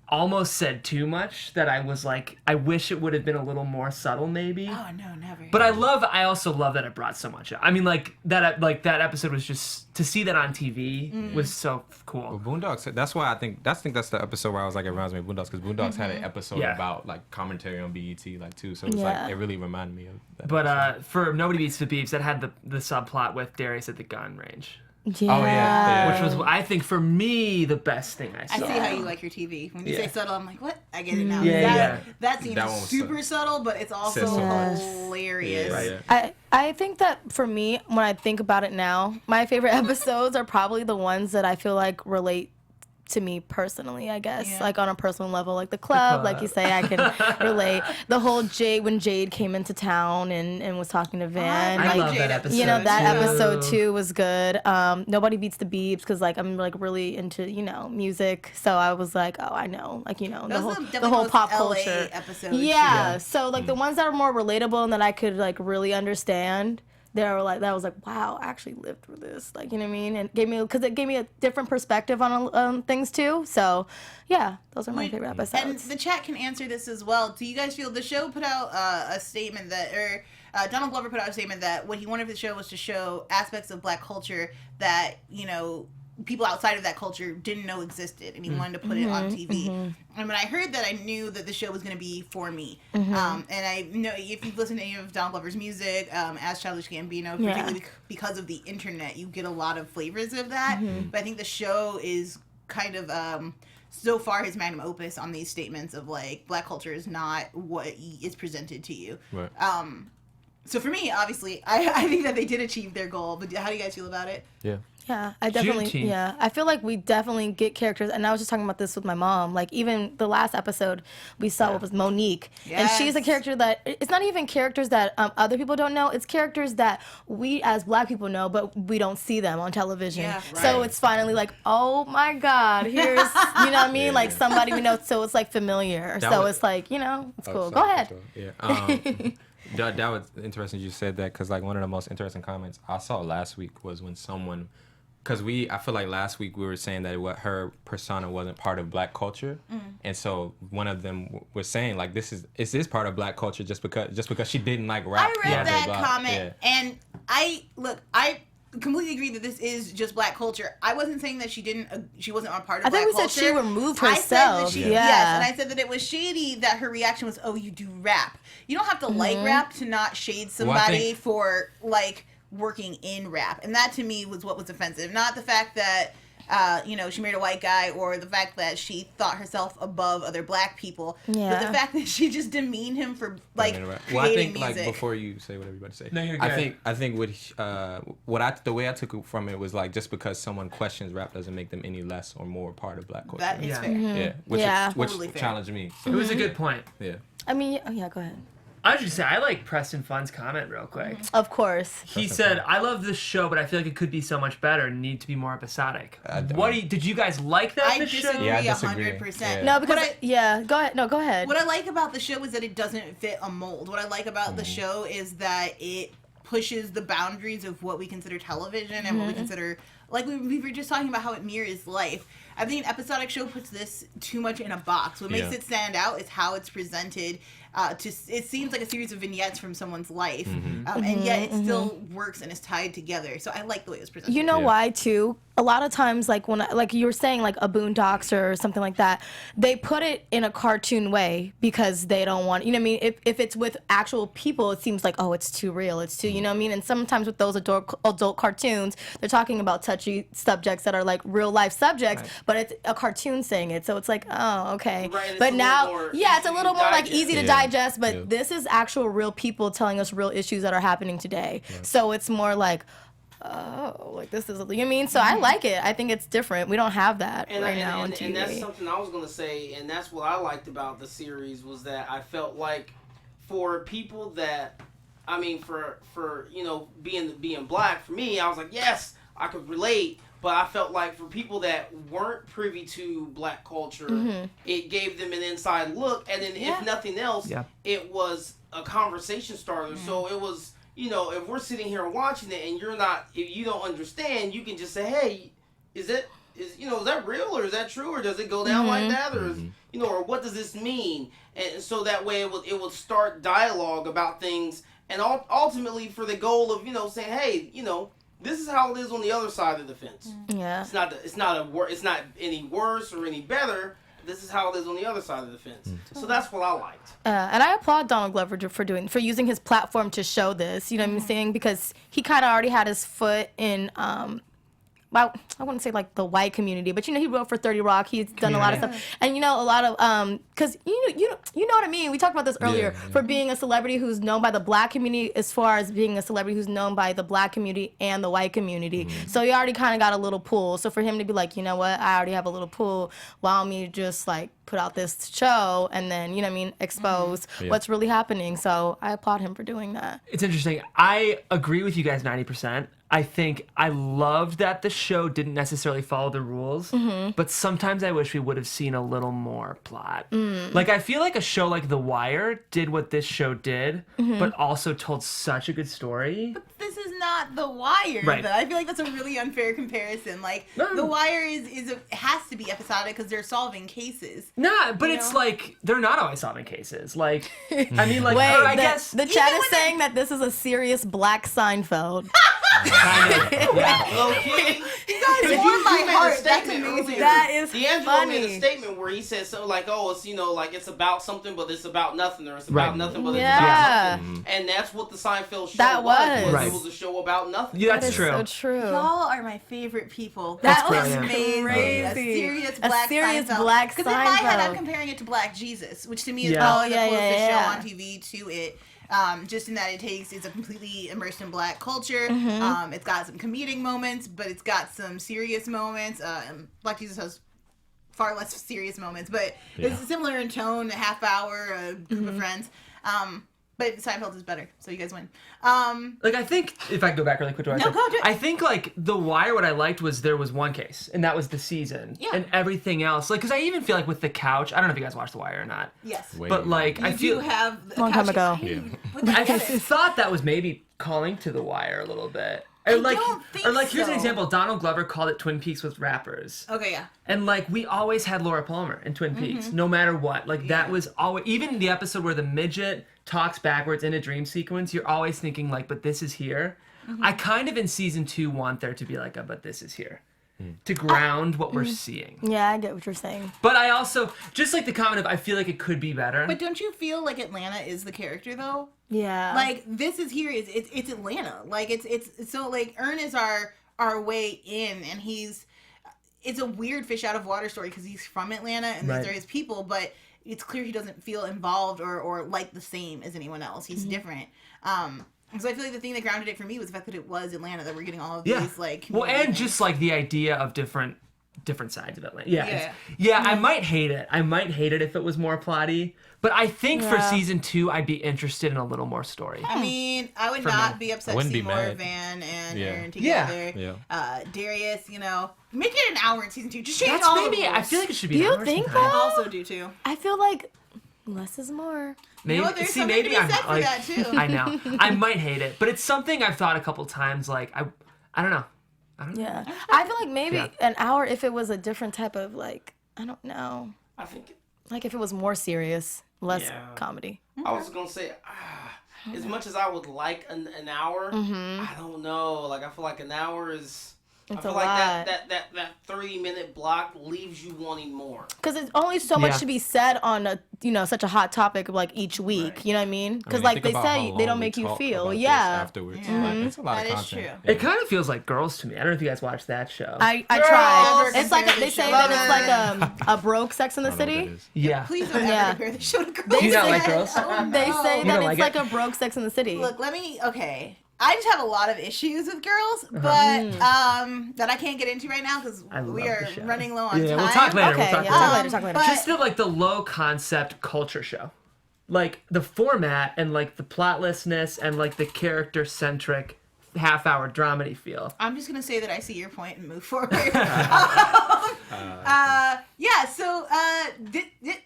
almost said too much. That I was like, I wish it would have been a little more subtle, maybe. Oh no, never. But I also love that it brought so much. I mean, like that episode was just to see that on TV was so cool. Well, Boondocks. That's why I think that's the episode where I was like, it reminds me of Boondocks because Boondocks had an episode Yeah. about like commentary on BET like too. So it's Yeah. like it really reminded me of that. But episode. for Nobody Beats the Beeps, that had the subplot with Darius at the gun range. Yeah. Oh yeah. which was, I think, for me, the best thing I I saw. see how you like your TV. When you say subtle, I'm like, what? I get it now. Yeah, That scene That is one was super subtle, but it's also Says so much. hilarious. Yeah, right. I think that for me, when I think about it now, my favorite episodes are probably the ones that I feel like relate to me personally, I guess. Yeah. Like on a personal level, like the club, like you say, I can relate. The whole when Jade came into town and was talking to Van. I like, love that episode. you know, that too. episode too was good. Nobody Beats the Beeps, because like I'm like really into, you know, music. So I was like, oh, I know, like, you know, Those are the definitely whole most pop LA culture episodes. Yeah. So like the ones that are more relatable and that I could like really understand, they were like, that was like, wow, I actually lived through this, like, you know what I mean? And it gave me a different perspective on things too. So yeah, those are my favorite episodes. And the chat can answer this as well. Do you guys feel the show put out a statement that, or Donald Glover put out a statement that what he wanted for the show was to show aspects of Black culture that, you know, people outside of that culture didn't know existed, and he wanted to put it on TV. And when I heard that, I knew that the show was going to be for me. And I know if you've listened to any of Donald Glover's music, as Childish Gambino, particularly because of the internet, you get a lot of flavors of that. But I think the show is kind of so far his magnum opus on these statements of like Black culture is not what is presented to you. Right. So for me, obviously, I think that they did achieve their goal. But how do you guys feel about it? Yeah. Yeah, I definitely, Juneteenth. yeah. I feel like we definitely get characters, and I was just talking about this with my mom. Like, even the last episode, we saw what was Monique. And she's a Yes. character that, it's not even characters that other people don't know, it's characters that we as Black people know, but we don't see them on television. Yeah, So right. it's finally like, oh my God, here's, you know what I mean? Like, somebody we know, so it's like familiar. That So was- it's like, you know, it's cool. sorry, Go ahead. Yeah. That was interesting you said that, because like one of the most interesting comments I saw last week was when someone, because I feel like last week we were saying that what her persona wasn't part of Black culture, and so one of them was saying like this is part of Black culture just because she didn't like rap. I read blah, that blah, blah. comment, and I completely agree that this is just Black culture. I wasn't saying that she wasn't a part of I Black think we culture. said she removed I said that herself. she, Yeah. yes, and I said that it was shady that her reaction was, "Oh, you do rap. You don't have to like rap to not shade somebody think- for like working in rap." And that to me was what was offensive, not the fact that she married a white guy, or the fact that she thought herself above other Black people, but Yeah. the fact that she just demeaned him for like Well, I creating think music. like before you say whatever you're about to say, No, you're I good. think the way I took it from it was like just because someone questions rap doesn't make them any less or more part of Black culture. That is Yeah. fair. Yeah, which Totally fair. challenged me. So, It was a good point. yeah. I mean, oh yeah, go ahead. I was just say I like Preston Fun's comment real quick. Of course. He said, "I love this show, but I feel like it could be so much better and need to be more episodic." Did you guys like that? I the show? disagree Yeah, I disagree. 100%. Yeah. No, because What go ahead. No, go ahead. What I like about the show is that it doesn't fit a mold. What I like about the show is that it pushes the boundaries of what we consider television and what we consider, like we were just talking about how it mirrors life. I think an episodic show puts this too much in a box. What makes Yeah. it stand out is how it's presented. It seems like a series of vignettes from someone's life, and yet it still works and is tied together. So I like the way it was presented. You know Yeah. why too? A lot of times, like like you were saying, like a Boondocks or something like that, they put it in a cartoon way because they don't want. You know what I mean? If it's with actual people, it seems like, oh, it's too real. It's too, you know what I mean? And sometimes with those adult cartoons, they're talking about touchy subjects that are like real life subjects, but it's a cartoon saying it, so it's like, oh, okay. Right, it's but a now, little more yeah, it's a easy little to more like digest. easy to Yeah. digest. But Yeah. this is actual real people telling us real issues that are happening today. So it's more like, oh, like this is, you know what I mean? So I like it. I think it's different. We don't have that right now on TV. And that's something I was gonna say, and that's what I liked about the series was that I felt like for people that, I mean, for being Black, for me, I was like, yes, I could relate. But I felt like for people that weren't privy to Black culture, it gave them an inside look, and then if nothing else, it was a conversation starter. So it was, if we're sitting here watching it and if you don't understand, you can just say, hey, is that real, or is that true, or does it go down like that, or or what does this mean? And so that way it would start dialogue about things, and ultimately for the goal of saying, hey, this is how it is on the other side of the fence. Yeah. It's not any worse or any better. This is how it is on the other side of the fence. So that's what I liked. And I applaud Donald Glover for using his platform to show this. You know what I'm saying? Because he kind of already had his foot in well, I wouldn't say like the white community, but he wrote for 30 Rock. He's done a lot of stuff, and a lot of because you know what I mean. We talked about this earlier. For being a celebrity who's known by the black community, as far as being a celebrity who's known by the black community and the white community, so he already kind of got a little pull. So for him to be like, you know what, I already have a little pull. Why don't me just like put out this show and then expose what's really happening? So I applaud him for doing that. It's interesting. I agree with you guys 90%. I think I loved that the show didn't necessarily follow the rules, but sometimes I wish we would have seen a little more plot. Like, I feel like a show like The Wire did what this show did, but also told such a good story. But this is not The Wire, Right. though. I feel like that's a really unfair comparison. Like, The Wire has to be episodic because they're solving cases. Nah, but it's like, they're not always solving cases. Like, I mean, like, Wait, or I guess... the chat is saying that this is a serious black Seinfeld. Kind of, yeah. Low key. You guys But warmed my made a heart. That's statement amazing. earlier. That is DeAnJilo funny. made a statement where he said something like, "Oh, it's like it's about something, but it's about nothing, or it's about Right. nothing, but it's Yeah. about something." And that's what the Seinfeld show That was. Right. It was a show about nothing. Yeah, That that's is true. so true. Y'all are my favorite people. That was amazing. crazy. A serious A black serious Seinfeld. black Because in my head, I'm Seinfeld. comparing it to Black Jesus, which to me is Yeah. probably Oh, the yeah, closest yeah, yeah. show on TV to it. Just in that it's a completely immersed in black culture. It's got some comedic moments, but it's got some serious moments. Black Jesus has far less serious moments, but it's similar in tone, a half hour, a group of friends. But Seinfeld is better, so you guys win. Like, I think, if I can go back really quick to what I said, go do it. I think, like, The Wire, what I liked was there was one case, and that was the season. Yeah. And everything else, like, because I even feel like with The Couch, I don't know if you guys watched The Wire or not, Yes. Wait. but, like, I You feel... do have a Long time couch- ago. Put that I together. thought that was maybe calling to The Wire a little bit. Or I like, don't think or like, here's an so. example. Donald Glover called it Twin Peaks with rappers. Okay, yeah. And, like, we always had Laura Palmer in Twin Peaks, no matter what. Like, that was always... Even the episode where the midget talks backwards in a dream sequence, you're always thinking, like, but this is here. I kind of, in season 2, want there to be, like, a but this is here. To ground what we're seeing. Yeah, I get what you're saying. But I also... Just like the comment of, I feel like it could be better. But don't you feel like Atlanta is the character, though? Yeah. Like, this is here, it's Atlanta. Like, it's so, like, Ern is our way in, and it's a weird fish out of water story because he's from Atlanta, and Right. these are his people, but it's clear he doesn't feel involved or like the same as anyone else. He's different. So I feel like the thing that grounded it for me was the fact that it was Atlanta, that we're getting all of these, like... Well, community and things. just, like, the idea of different sides of Atlanta. Yeah. Yeah. Yeah, I might hate it. I might hate it if it was more plotty. But I think for Yeah. season 2, I'd be interested in a little more story. I mean, I would For not me. be upset I to wouldn't see be more mad. Van and Yeah. Aaron together. Yeah. Darius, make it an hour in season 2. Just change That's all maybe... the rules. I feel like it should be Do an you hour think sometime. I also do too. I feel like less is more. Maybe, You know what, there's see, something maybe to be I'm said for like, that, too. I know. I might hate it, but it's something I've thought a couple times. Like, I don't know. Yeah. I feel like maybe Yeah. an hour if it was a different type of, like, I don't know. I think Like if it was more serious, less Yeah. comedy. I was gonna say, as much as I would like an hour, I don't know. Like I feel like an hour is. It's I feel a like lot. that 30-minute block leaves you wanting more. Because it's only so much Yeah. to be said on a such a hot topic like each week. Right. You know what I mean? Because I mean, like think they about say, how they long don't we make you talk feel. about this Yeah. afterwards. Yeah. Like, it's a lot That of is content. true. It kind of feels like Girls to me. I don't know if you guys watched that show. I Girls, tried. never It's like compare they this say show. that it's like a broke Sex in the I don't know what City. that is. yeah. Please don't ever Yeah. compare the show to Girls. Do you not like again. Girls? Oh, They no. say You that don't it's like like a broke Sex in the City. Look, okay. I just have a lot of issues with Girls, but that I can't get into right now because I we love are the show. running low on Yeah, time. we'll talk later. Okay, We'll talk yeah, later. talk later. But- Just the like the low concept culture show, like the format and like the plotlessness and like the character centric half-hour dramedy feel. I'm just gonna say that I see your point and move forward. Yeah. So,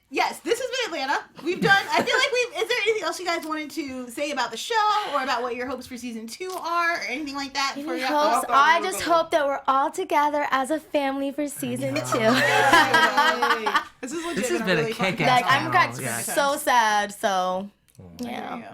yes, this has been Atlanta. We've done. I feel like Is there anything else you guys wanted to say about the show or about what your hopes for season 2 are, or anything like that? Any for you? hopes? thought we I were just gonna- hope that we're all together as a family for season 2. This is legit. This has been a kick-ass Like time. I'm kind Yeah. so sad. So yeah. Yeah.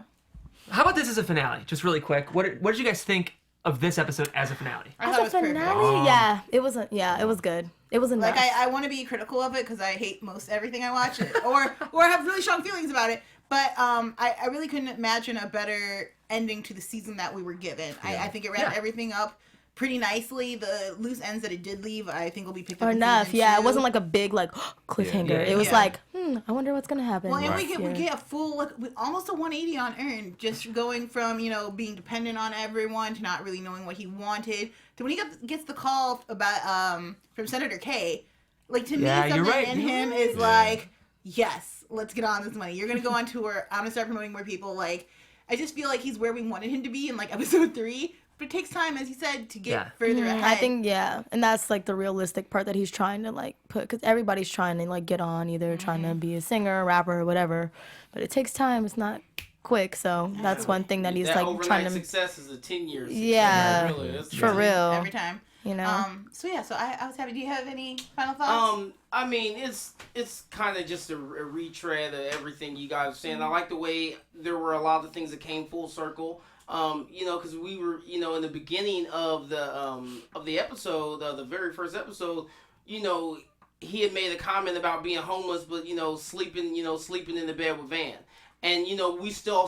How about this as a finale? Just really quick. What did you guys think of this episode as a finale? I As thought a it was perfect. finale, yeah, it was. It was good. It was enough. Like I want to be critical of it because I hate most everything I watch, or have really strong feelings about it. But I really couldn't imagine a better ending to the season that we were given. I think it wrapped everything up pretty nicely. The loose ends that it did leave, I think, will be picked up. Or in enough, season yeah. It 2. wasn't like a big like cliffhanger. Yeah. It was Yeah. like, I wonder what's gonna happen. Well, and next we year. get a full, like, almost a 180 on Ern, just going from, being dependent on everyone to not really knowing what he wanted, to when he gets the call about from Senator K. Like, to Yeah, me, you're something right. in him is like, yes, let's get on this money. You're going to go on tour. I'm going to start promoting more people. Like, I just feel like he's where we wanted him to be in, like, episode 3. But it takes time, as you said, to get further ahead. I think, and that's like the realistic part that he's trying to like put, because everybody's trying to like get on, either trying to be a singer, rapper, or whatever. But it takes time. It's not quick. So that's one thing that he's that like overnight trying to. success is a 10-year success. Yeah, Really, it's for real. Every time. You know. So I was happy. Do you have any final thoughts? I mean, it's kind of just a retread of everything you guys are saying. I like the way there were a lot of things that came full circle. Because we were, in the beginning of the episode, the very first episode, he had made a comment about being homeless, but sleeping in the bed with Van. And we still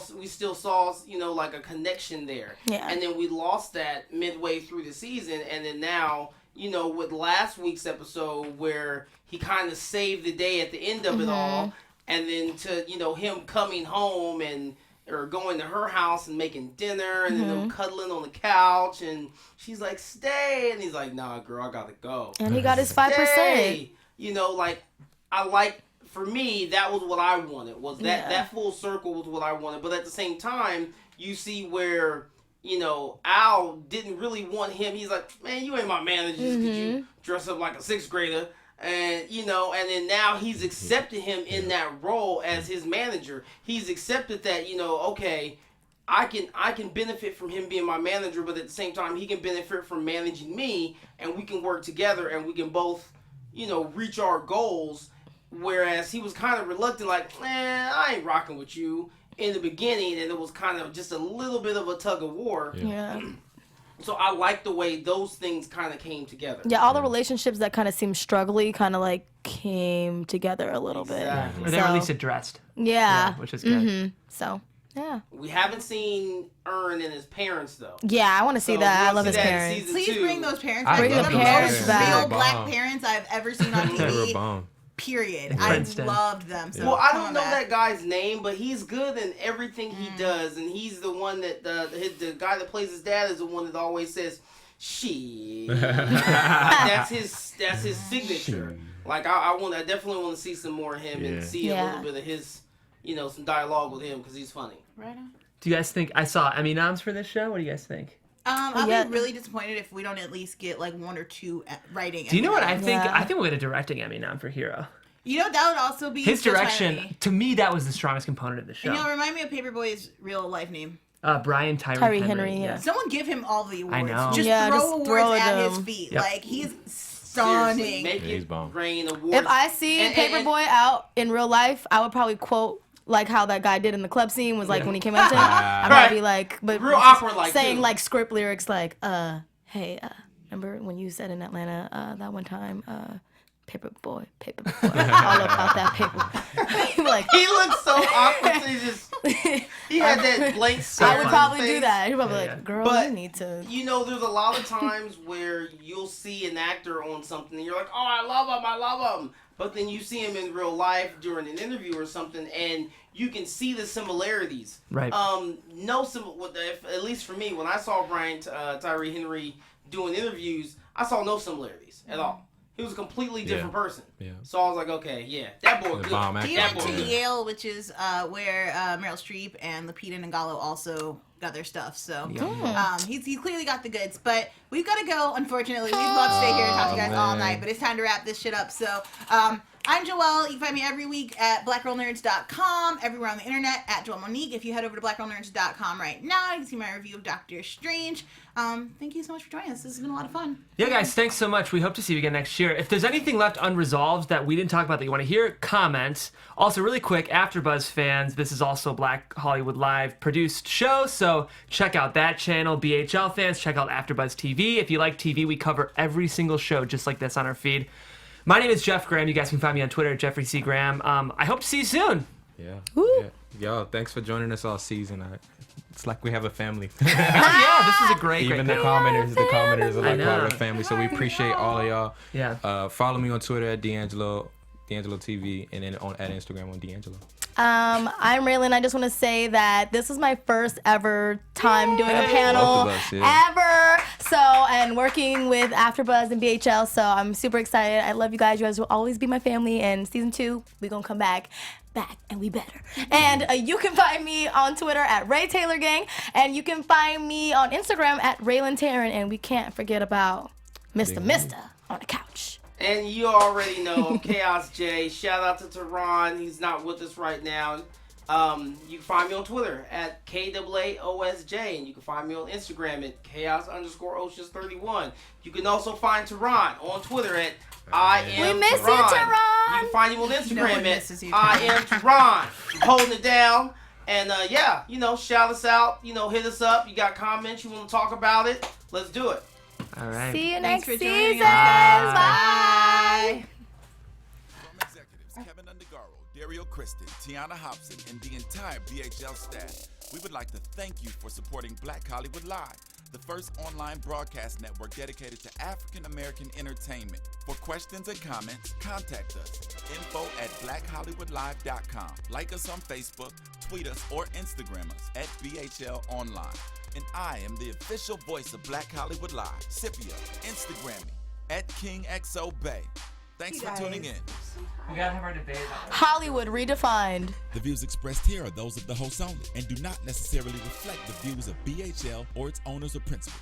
saw like a connection there. Yeah. And then we lost that midway through the season, and then now with last week's episode where he kind of saved the day at the end of it all, and then to him coming home or going to her house and making dinner, and then them cuddling on the couch, and she's like, "Stay," and he's like, "Nah, girl, I gotta go." And he got his 5%. Stay. For me, that was what I wanted. That full circle was what I wanted. But at the same time, you see where Al didn't really want him. He's like, "Man, you ain't my manager just 'cause you dress up like a 6th grader." And and then now he's accepted him in that role as his manager. He's accepted that okay, I can benefit from him being my manager, but at the same time he can benefit from managing me, and we can work together, and we can both reach our goals. Whereas he was kind of reluctant, like, "Man, I ain't rocking with you" in the beginning, and it was kind of just a little bit of a tug of war. Yeah. So I like the way those things kind of came together. Yeah, all the relationships that kind of seemed struggly kind of like came together a little bit. Exactly. Or they were at least addressed. Yeah. Which is good. So, yeah. We haven't seen Ern and his parents though. Yeah, I want to see So that. I we'll love see his that in parents. season Please 2. bring those parents I back. Bring They're the the parents most back. real black Bomb. parents I've ever seen on They were TV. bomb. Period. Princeton. I loved them. So Well, I come don't on know back. that guy's name, but he's good in everything he does, and he's the one that the guy that plays his dad is the one that always says, "She." That's his signature. Like I definitely want to see some more of him and see a little bit of his, some dialogue with him because he's funny. Right on. Do you guys think I saw Emmy noms for this show? What do you guys think? I'll Yeah. be really disappointed if we don't at least get like 1 or 2 writing. Do you know what I think? Yeah. I think we'll get a directing Emmy nom for Hero. That would also be His so direction, timely. to me, that was the strongest component of the show. Remind me of Paperboy's real life name. Brian Tyree Tyree Henry. Henry, yeah. Someone give him all the awards. I know. Just Yeah, throw just awards throw it at at his him. feet. Yep. Like he's Seriously, stunning. make He's it bomb. rain awards. If I see And- Paperboy out in real life, I would probably quote like how that guy did in the club scene was like when he came out to him. I'd probably be like, but Real awkward, like, saying too. like script lyrics like, hey, remember when you said in Atlanta that one time, Paperboy, all about that paper. Like, he looks so awkward. He had that blank stare. I would on probably his do face. that. He'd probably Yeah. like, girl, But- you need to. There's a lot of times where you'll see an actor on something and you're like, "Oh, I love him." But then you see him in real life during an interview or something, and you can see the similarities. Right. At least for me, when I saw Brian Tyree Henry doing interviews, I saw no similarities at all. He was a completely different person. Yeah. So I was like, okay, yeah, that boy The good. bomb He actor. went to Yeah. Yale, which is where Meryl Streep and Lupita Nyong'o also got their stuff. So he's clearly got the goods. But we've got to go, unfortunately. We'd love to stay here and talk to you guys all man. night, but it's time to wrap this shit up. So I'm Joelle. You can find me every week at blackgirlnerds.com, everywhere on the internet at Joelle Monique. If you head over to blackgirlnerds.com right now, you can see my review of Doctor Strange. Thank you so much for joining us. This has been a lot of fun. Yeah, guys, thanks so much. We hope to see you again next year. If there's anything left unresolved that we didn't talk about that you want to hear, comment. Also, really quick, AfterBuzz fans, this is also a Black Hollywood Live produced show, so check out that channel. BHL fans, check out AfterBuzz TV. If you like TV, we cover every single show just like this on our feed. My name is Jeff Graham. You guys can find me on Twitter at Jeffrey C. Graham. I hope to see you soon. Yeah. Woo. Yeah. Yo, thanks for joining us all season. it's like we have a family. Yeah, this is a great. Even great the commenters are I like know. part of the family. So we appreciate all of y'all. Yeah. Follow me on Twitter at DeAnJilo TV, and then at Instagram on DeAnJilo. I'm Rhelin. I just want to say that this is my first ever time doing a panel Both of us, ever. So, and working with AfterBuzz and BHL. So I'm super excited. I love you guys. You guys will always be my family. And season 2, we're going to come back, and we better. And you can find me on Twitter at Ray Taylor Gang. And you can find me on Instagram at Rhelin Taryn. And we can't forget about Mr. on the couch. And you already know Chaos J. Shout out to Tehran. He's not with us right now. You can find me on Twitter at KAAOSJ. And you can find me on Instagram at Chaos_Oceans31. You can also find Tehran on Twitter at I am We miss Tehran. you, Tehran. You can find him on No Instagram one misses at you, I am Tehran. I'm holding it down. And yeah, shout us out. Hit us up. You got comments, you want to talk about it. Let's do it. All right. See you Thanks next for joining season. us, guys. Bye. From executives Kevin Undergaro, Dario Kristen, Tiana Hobson, and the entire BHL staff, we would like to thank you for supporting Black Hollywood Live, the first online broadcast network dedicated to African American entertainment. For questions and comments, contact us. info@blackhollywoodlive.com. Like us on Facebook, tweet us, or Instagram us at BHL Online. And I am the official voice of Black Hollywood Live, Scipio. Instagram me at KingXOBay. Thanks for tuning in. We gotta have our debate. Hollywood redefined. The views expressed here are those of the host only and do not necessarily reflect the views of BHL or its owners or principals.